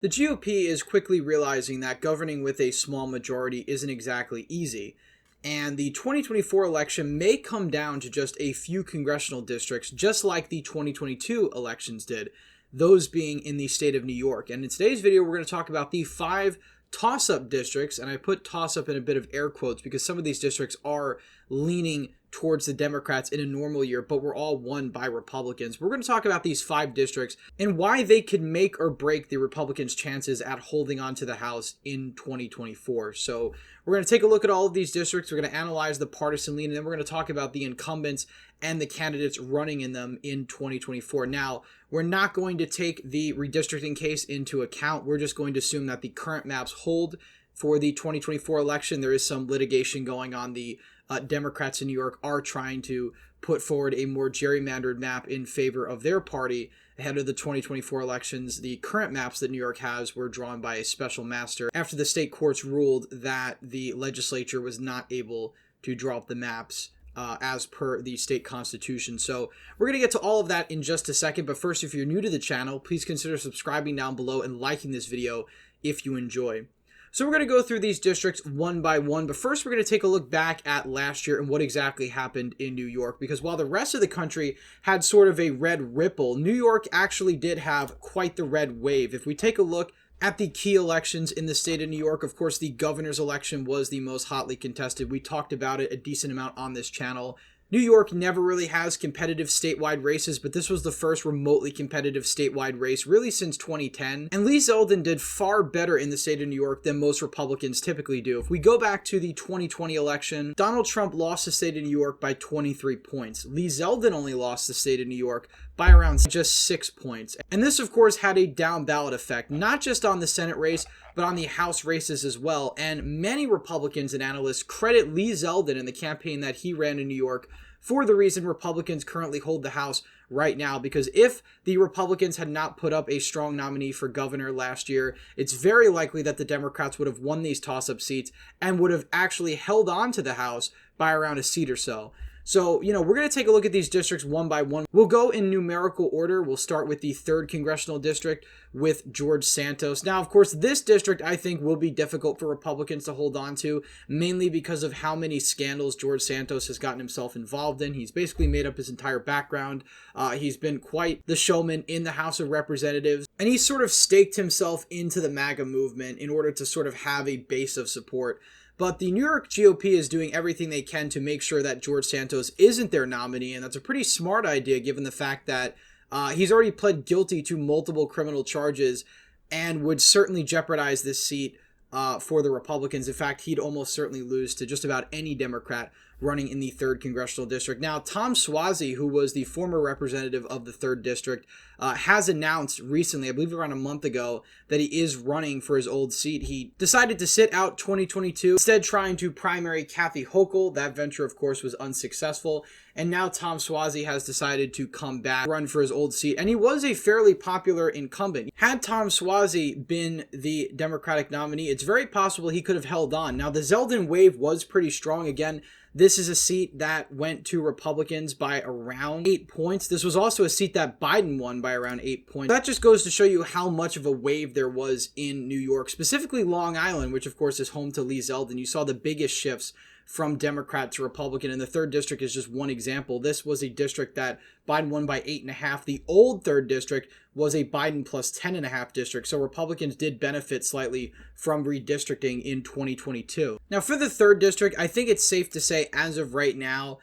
The GOP is quickly realizing that governing with a small majority isn't exactly easy, and the 2024 election may come down to just a few congressional districts, just like the 2022 elections did, those being in the state of New York. And in today's video, we're going to talk about the 5 toss-up districts, and I put toss-up in a bit of air quotes because some of these districts are leaning towards the Democrats in a normal year, but were all won by Republicans. We're going to talk about these 5 districts and why they could make or break the Republicans' chances at holding on to the House in 2024. So we're going to take a look at all of these districts. We're going to analyze the partisan lean, and then we're going to talk about the incumbents and the candidates running in them in 2024. Now, we're not going to take the redistricting case into account. We're just going to assume that the current maps hold for the 2024 election. There is some litigation going on. The Democrats in New York are trying to put forward a more gerrymandered map in favor of their party ahead of the 2024 elections. The current maps that New York has were drawn by a special master after the state courts ruled that the legislature was not able to draw up the maps as per the state constitution. So we're going to get to all of that in just a second. But first, if you're new to the channel, please consider subscribing down below and liking this video if you enjoy. So we're going to go through these districts one by one, but first we're going to take a look back at last year and what exactly happened in New York, because while the rest of the country had sort of a red ripple, New York actually did have quite the red wave. If we take a look at the key elections in the state of New York, of course, the governor's election was the most hotly contested. We talked about it a decent amount on this channel. New York never really has competitive statewide races, but this was the first remotely competitive statewide race really since 2010. And Lee Zeldin did far better in the state of New York than most Republicans typically do. If we go back to the 2020 election, Donald Trump lost the state of New York by 23 points. Lee Zeldin only lost the state of New York by around just 6 points. And this, of course, had a down ballot effect, not just on the Senate race, but on the House races as well. And many Republicans and analysts credit Lee Zeldin in the campaign that he ran in New York for the reason Republicans currently hold the House right now. Because if the Republicans had not put up a strong nominee for governor last year, it's very likely that the Democrats would have won these toss-up seats and would have actually held on to the House by around a seat or so. So, we're going to take a look at these districts one by one. We'll go in numerical order. We'll start with the 3rd congressional district with George Santos. Now, of course, this district I think will be difficult for Republicans to hold on to, mainly because of how many scandals George Santos has gotten himself involved in. He's basically made up his entire background. He's been quite the showman in the House of Representatives, and he's sort of staked himself into the MAGA movement in order to sort of have a base of support. But the New York GOP is doing everything they can to make sure that George Santos isn't their nominee, and that's a pretty smart idea given the fact that he's already pled guilty to multiple criminal charges and would certainly jeopardize this seat for the Republicans. In fact, he'd almost certainly lose to just about any Democrat running in the 3rd congressional district. Now, Tom Suozzi, who was the former representative of the 3rd district, has announced recently, I believe around a month ago, that he is running for his old seat. He decided to sit out 2022, instead trying to primary Kathy Hochul. That venture, of course, was unsuccessful. And now Tom Suozzi has decided to come back, run for his old seat. And he was a fairly popular incumbent. Had Tom Suozzi been the Democratic nominee, it's very possible he could have held on. Now, the Zeldin wave was pretty strong. Again, this is a seat that went to Republicans by around 8 points. This was also a seat that Biden won by around 8 points. That just goes to show you how much of a wave there was in New York, specifically Long Island, which of course is home to Lee Zeldin. You saw the biggest shifts from Democrat to Republican, and the 3rd district is just one example. This was a district that Biden won by 8.5. The old 3rd district was a Biden plus 10.5 district, so Republicans did benefit slightly from redistricting in 2022. Now, for the 3rd district, I think it's safe to say, as of right now,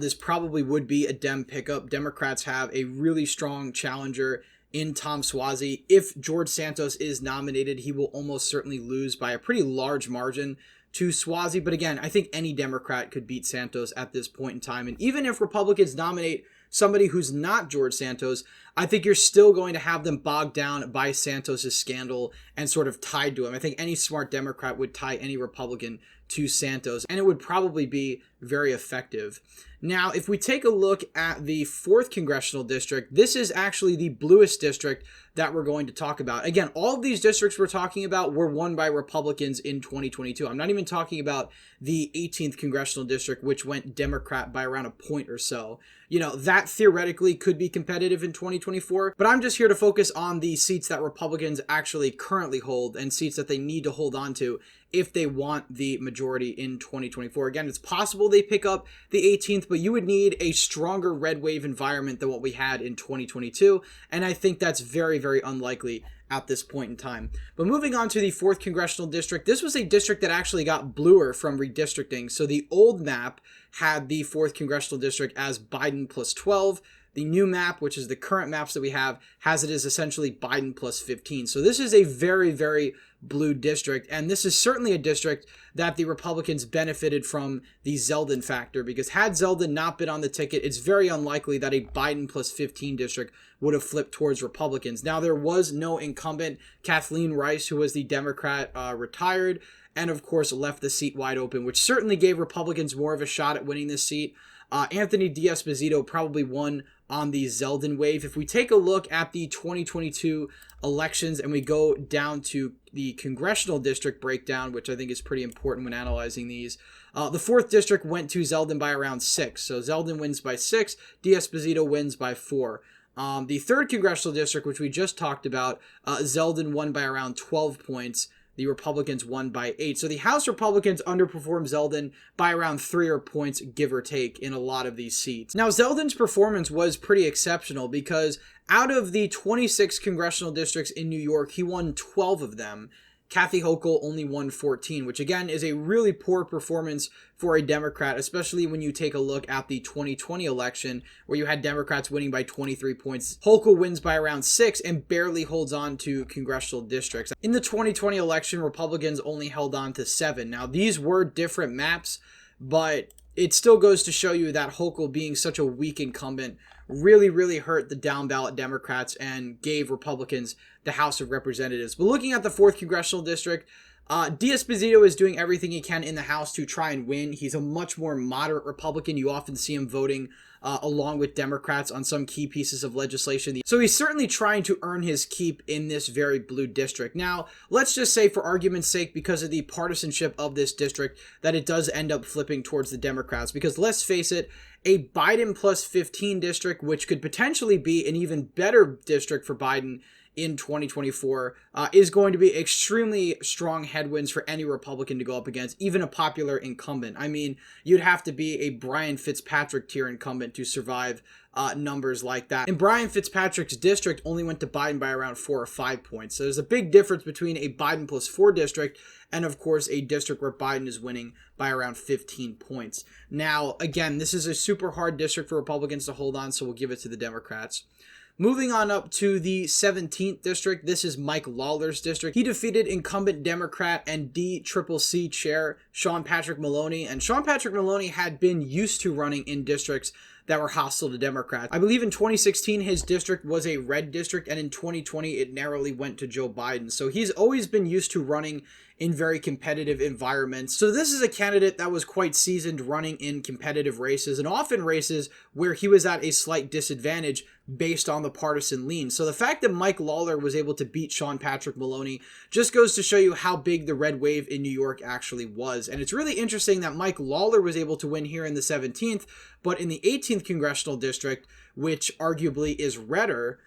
this probably would be a Dem pickup. Democrats have a really strong challenger in Tom Suozzi. If George Santos is nominated, he will almost certainly lose by a pretty large margin to Suozzi. But again, I think any Democrat could beat Santos at this point in time. And even if Republicans nominate somebody who's not George Santos, I think you're still going to have them bogged down by Santos's scandal and sort of tied to him. I think any smart Democrat would tie any Republican to Santos, and it would probably be very effective. Now, if we take a look at the 4th congressional district, this is actually the bluest district that we're going to talk about. Again, all of these districts we're talking about were won by Republicans in 2022. I'm not even talking about the 18th congressional district, which went Democrat by around a point or so. That theoretically could be competitive in 2024, but I'm just here to focus on the seats that Republicans actually currently hold and seats that they need to hold on to if they want the majority in 2024. Again, it's possible they pick up the 18th, but you would need a stronger red wave environment than what we had in 2022, and I think that's very, very unlikely at this point in time. But moving on to the 4th congressional district, this was a district that actually got bluer from redistricting. So the old map had the 4th congressional district as Biden plus 12. The new map, which is the current maps that we have, has it as essentially Biden plus 15. So this is a very, very blue district, and this is certainly a district that the Republicans benefited from the Zeldin factor, because had Zeldin not been on the ticket, it's very unlikely that a Biden plus 15 district would have flipped towards Republicans. Now, there was no incumbent. Kathleen Rice, who was the Democrat, retired, and of course left the seat wide open, which certainly gave Republicans more of a shot at winning this seat. Anthony D'Esposito probably won on the Zeldin wave. If we take a look at the 2022 elections and we go down to the congressional district breakdown, which I think is pretty important when analyzing these, the 4th district went to Zeldin by around 6. So Zeldin wins by 6, D'Esposito wins by 4. The 3rd congressional district, which we just talked about, Zeldin won by around 12 points. The Republicans won by 8. So the House Republicans underperformed Zeldin by around 3 points, give or take, in a lot of these seats. Now, Zeldin's performance was pretty exceptional because out of the 26 congressional districts in New York, he won 12 of them. Kathy Hochul only won 14, which again is a really poor performance for a Democrat, especially when you take a look at the 2020 election where you had Democrats winning by 23 points. Hochul wins by around 6 and barely holds on to congressional districts. In the 2020 election, Republicans only held on to 7. Now, these were different maps, but it still goes to show you that Hochul, being such a weak incumbent, really hurt the down ballot Democrats and gave Republicans the House of Representatives. But looking at the 4th congressional district, D'Esposito is doing everything he can in the House to try and win. He's a much more moderate Republican. You often see him voting along with Democrats on some key pieces of legislation. So he's certainly trying to earn his keep in this very blue district. Now, let's just say for argument's sake, because of the partisanship of this district, that it does end up flipping towards the Democrats. Because let's face it, a Biden plus 15 district, which could potentially be an even better district for Biden in 2024, is going to be extremely strong headwinds for any Republican to go up against, even a popular incumbent. I mean, you'd have to be a Brian Fitzpatrick tier incumbent to survive numbers like that. And Brian Fitzpatrick's district only went to Biden by around 4 or 5 points. So there's a big difference between a Biden plus 4 district and, of course, a district where Biden is winning by around 15 points. Now, again, this is a super hard district for Republicans to hold on, so we'll give it to the Democrats. Moving on up to the 17th district, this is Mike Lawler's district. He defeated incumbent Democrat and DCCC chair Sean Patrick Maloney, and Sean Patrick Maloney had been used to running in districts that were hostile to Democrats. I believe in 2016, his district was a red district, and in 2020, it narrowly went to Joe Biden. So he's always been used to running in very competitive environments. So this is a candidate that was quite seasoned running in competitive races, and often races where he was at a slight disadvantage based on the partisan lean. So the fact that Mike Lawler was able to beat Sean Patrick Maloney just goes to show you how big the red wave in New York actually was. And it's really interesting that Mike Lawler was able to win here in the 17th, but in the 18th congressional district, which arguably is redder,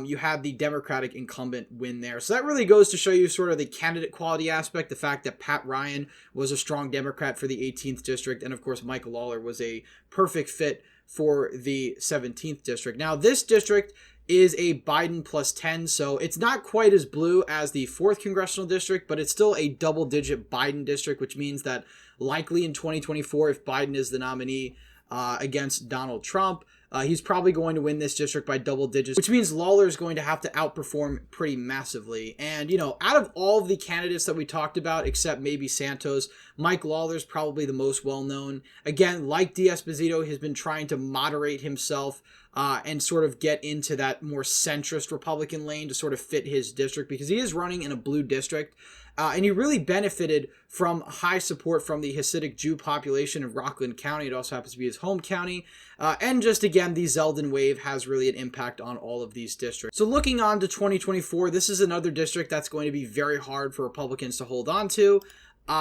you had the Democratic incumbent win there. So that really goes to show you sort of the candidate quality aspect, the fact that Pat Ryan was a strong Democrat for the 18th district, and of course Mike Lawler was a perfect fit for the 17th district. Now, this district is a Biden plus 10, so it's not quite as blue as the 4th congressional district, but it's still a double-digit Biden district, which means that likely in 2024, if Biden is the nominee against Donald Trump, he's probably going to win this district by double digits, which means Lawler is going to have to outperform pretty massively. And, out of all of the candidates that we talked about, except maybe Santos, Mike Lawler's probably the most well-known. Again, like D'Esposito, he's been trying to moderate himself and sort of get into that more centrist Republican lane to sort of fit his district, because he is running in a blue district. And he really benefited from high support from the Hasidic Jew population of Rockland County. It also happens to be his home county. And just again, the Zeldin wave has really an impact on all of these districts. So looking on to 2024, this is another district that's going to be very hard for Republicans to hold on to.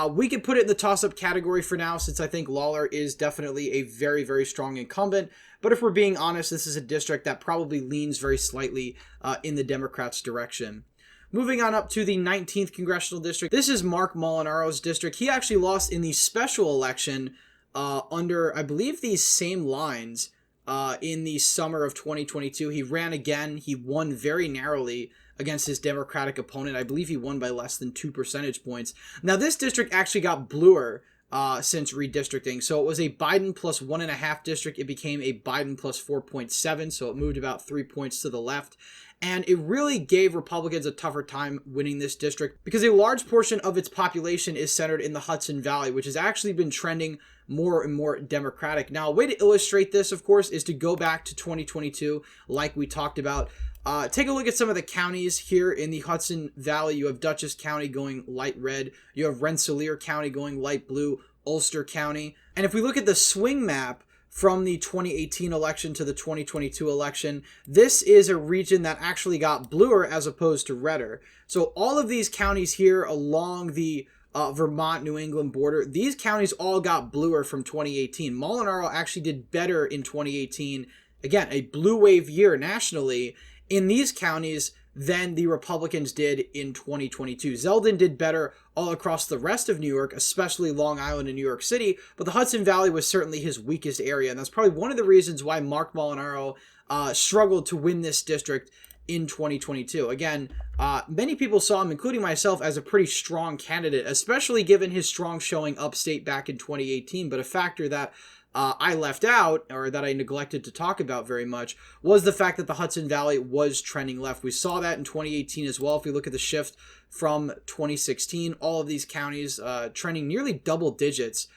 We could put it in the toss-up category for now, since I think Lawler is definitely a very, very strong incumbent. But if we're being honest, this is a district that probably leans very slightly in the Democrats' direction. Moving on up to the 19th Congressional District. This is Mark Molinaro's district. He actually lost in the special election under, I believe, these same lines in the summer of 2022. He ran again. He won very narrowly against his Democratic opponent. I believe he won by less than 2 percentage points. Now, this district actually got bluer since redistricting. So it was a Biden plus 1.5 district. It became a Biden plus 4.7. So it moved about 3 points to the left. And it really gave Republicans a tougher time winning this district, because a large portion of its population is centered in the Hudson Valley, which has actually been trending more and more Democratic. Now, a way to illustrate this, of course, is to go back to 2022, like we talked about. Take a look at some of the counties here in the Hudson Valley. You have Dutchess County going light red. You have Rensselaer County going light blue. Ulster County. And if we look at the swing map from the 2018 election to the 2022 election, this is a region that actually got bluer as opposed to redder. So all of these counties here along the Vermont-New England border, these counties all got bluer from 2018. Molinaro actually did better in 2018. Again, a blue wave year nationally in these counties than the Republicans did in 2022. Zeldin did better all across the rest of New York, especially Long Island and New York City, but the Hudson Valley was certainly his weakest area, and that's probably one of the reasons why Mark Molinaro struggled to win this district in 2022. Again, many people saw him, including myself, as a pretty strong candidate, especially given his strong showing upstate back in 2018, but a factor that I left out, or that I neglected to talk about very much, was the fact that the Hudson Valley was trending left. We saw that in 2018 as well. If we look at the shift from 2016, all of these counties trending nearly double digits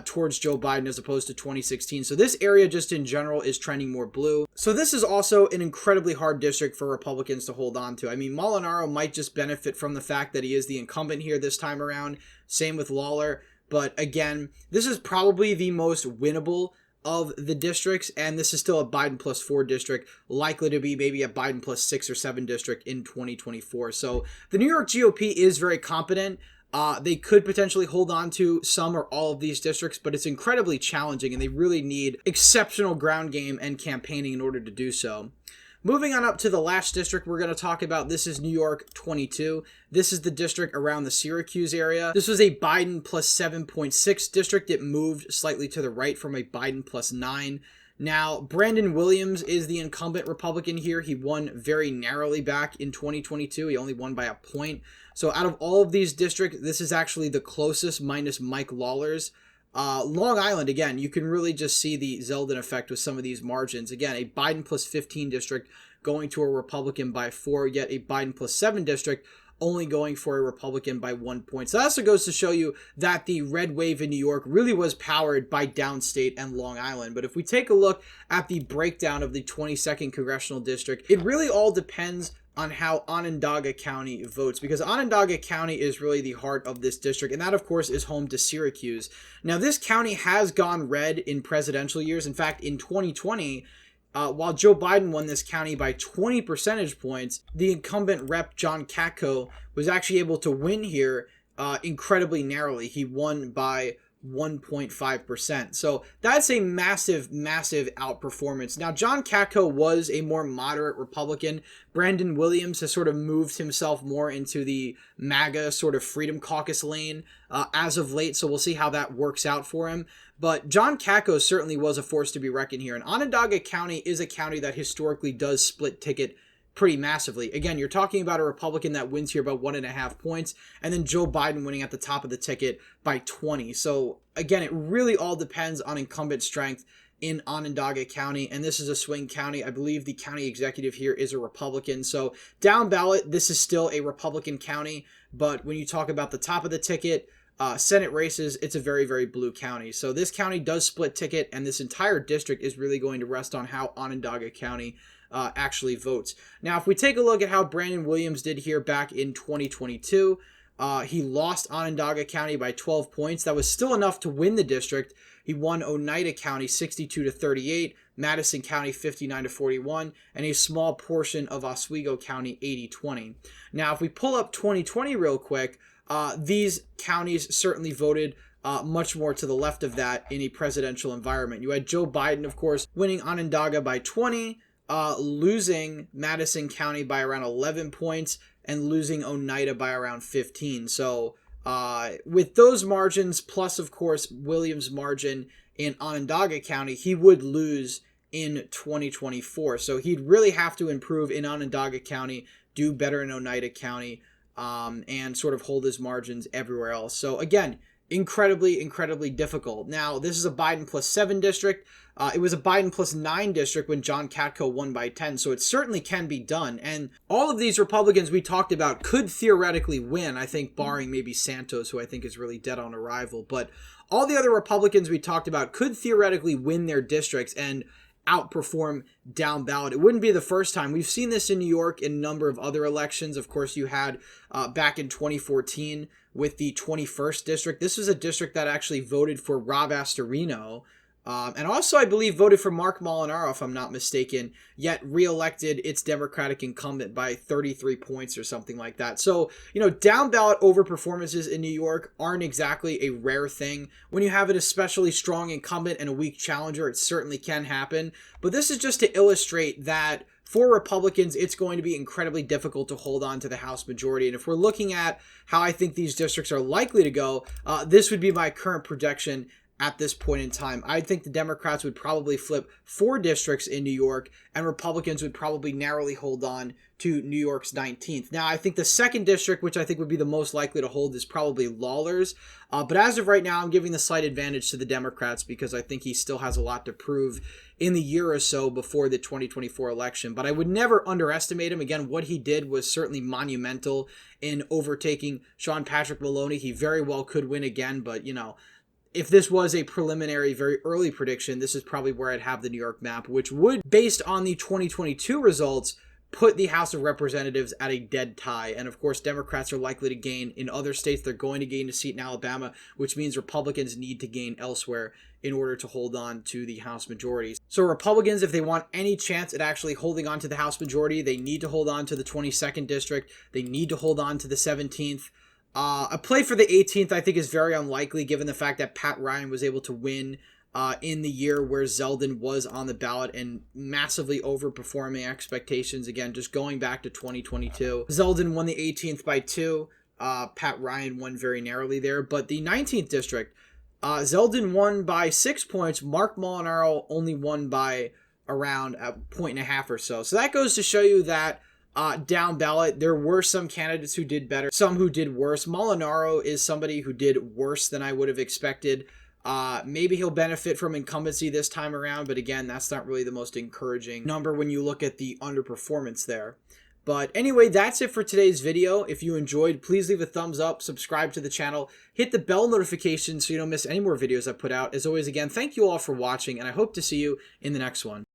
towards Joe Biden as opposed to 2016. So this area just in general is trending more blue. So this is also an incredibly hard district for Republicans to hold on to. I mean, Molinaro might just benefit from the fact that he is the incumbent here this time around. Same with Lawler. But again, this is probably the most winnable of the districts, and this is still a Biden plus 4 district, likely to be maybe a Biden plus 6 or 7 district in 2024. So the New York GOP is very competent. They could potentially hold on to some or all of these districts, but it's incredibly challenging, and they really need exceptional ground game and campaigning in order to do so. Moving on up to the last district we're going to talk about, this is New York 22. This is the district around the Syracuse area. This was a Biden plus 7.6 district. It moved slightly to the right from a Biden plus 9. Now, Brandon Williams is the incumbent Republican here. He won very narrowly back in 2022. He only won by a point. So out of all of these districts, this is actually the closest, minus Mike Lawler's. Long Island, again, you can really just see the Zeldin effect with some of these margins. Again, a Biden plus 15 district going to a Republican by 4, yet a Biden plus 7 district only going for a Republican by 1 point. So that also goes to show you that the red wave in New York really was powered by downstate and Long Island. But if we take a look at the breakdown of the 22nd Congressional District, it really all depends on how Onondaga County votes, because Onondaga County is really the heart of this district, and that, of course, is home to Syracuse. Now, this county has gone red in presidential years. In fact, in 2020, while Joe Biden won this county by 20 percentage points, the incumbent rep, John Katko, was actually able to win here incredibly narrowly. He won by 1.5%. So that's a massive, massive outperformance. Now, John Katko was a more moderate Republican. Brandon Williams has sort of moved himself more into the MAGA sort of Freedom Caucus lane as of late. So we'll see how that works out for him. But John Katko certainly was a force to be reckoned here. And Onondaga County is a county that historically does split ticket pretty massively. Again, you're talking about a Republican that wins here by 1.5 points, and then Joe Biden winning at the top of the ticket by 20. So again, it really all depends on incumbent strength in Onondaga County, and this is a swing county. I believe the county executive here is a Republican. So down ballot, this is still a Republican county, but when you talk about the top of the ticket, Senate races, it's a very, very blue county. So this county does split ticket, and this entire district is really going to rest on how Onondaga County actually votes. Now, if we take a look at how Brandon Williams did here back in 2022, he lost Onondaga County by 12 points. That was still enough to win the district. He won Oneida County 62-38, Madison County 59-41, and a small portion of Oswego County 80-20. Now, if we pull up 2020 real quick, these counties certainly voted much more to the left of that in a presidential environment. You had Joe Biden, of course, winning Onondaga by 20, losing Madison County by around 11 points, and losing Oneida by around 15. So with those margins, plus, of course, Williams' margin in Onondaga County, he would lose in 2024. So he'd really have to improve in Onondaga County, do better in Oneida County, and sort of hold his margins everywhere else. So again, incredibly, incredibly difficult. Now, this is a Biden plus 7 district. It was a Biden plus 9 district when John Katko won by 10, so it certainly can be done. And all of these Republicans we talked about could theoretically win, I think, barring maybe Santos, who I think is really dead on arrival. But all the other Republicans we talked about could theoretically win their districts and outperform down ballot. It wouldn't be the first time. We've seen this in New York in a number of other elections. Of course, you had back in 2014 with the 21st district. This was a district that actually voted for Rob Astorino, and also, I believe, voted for Mark Molinaro, if I'm not mistaken, yet reelected its Democratic incumbent by 33 points or something like that. So, you know, down ballot overperformances in New York aren't exactly a rare thing. When you have an especially strong incumbent and a weak challenger, it certainly can happen. But this is just to illustrate that for Republicans, it's going to be incredibly difficult to hold on to the House majority. And if we're looking at how I think these districts are likely to go, this would be my current projection at this point in time. I think the Democrats would probably flip 4 districts in New York, and Republicans would probably narrowly hold on to New York's 19th. Now, I think the second district, which I think would be the most likely to hold, is probably Lawler's. But as of right now, I'm giving the slight advantage to the Democrats because I think he still has a lot to prove in the year or so before the 2024 election. But I would never underestimate him. Again, what he did was certainly monumental in overtaking Sean Patrick Maloney. He very well could win again, but, you know, if this was a preliminary, very early prediction, this is probably where I'd have the New York map, which would, based on the 2022 results, put the House of Representatives at a dead tie. And of course, Democrats are likely to gain in other states. They're going to gain a seat in Alabama, which means Republicans need to gain elsewhere in order to hold on to the House majority. So Republicans, if they want any chance at actually holding on to the House majority, they need to hold on to the 22nd district. They need to hold on to the 17th. A play for the 18th, I think, is very unlikely given the fact that Pat Ryan was able to win in the year where Zeldin was on the ballot and massively overperforming expectations. Again, just going back to 2022. Zeldin won the 18th by 2. Pat Ryan won very narrowly there. But the 19th district, Zeldin won by 6 points. Mark Molinaro only won by around a 1.5 or so. So that goes to show you that down ballot, there were some candidates who did better, some who did worse. Molinaro is somebody who did worse than I would have expected. Maybe he'll benefit from incumbency this time around, but again, that's not really the most encouraging number when you look at the underperformance there. But anyway, that's it for today's video. If you enjoyed, please leave a thumbs up, subscribe to the channel, hit the bell notification so you don't miss any more videos I put out. As always, again, thank you all for watching, and I hope to see you in the next one.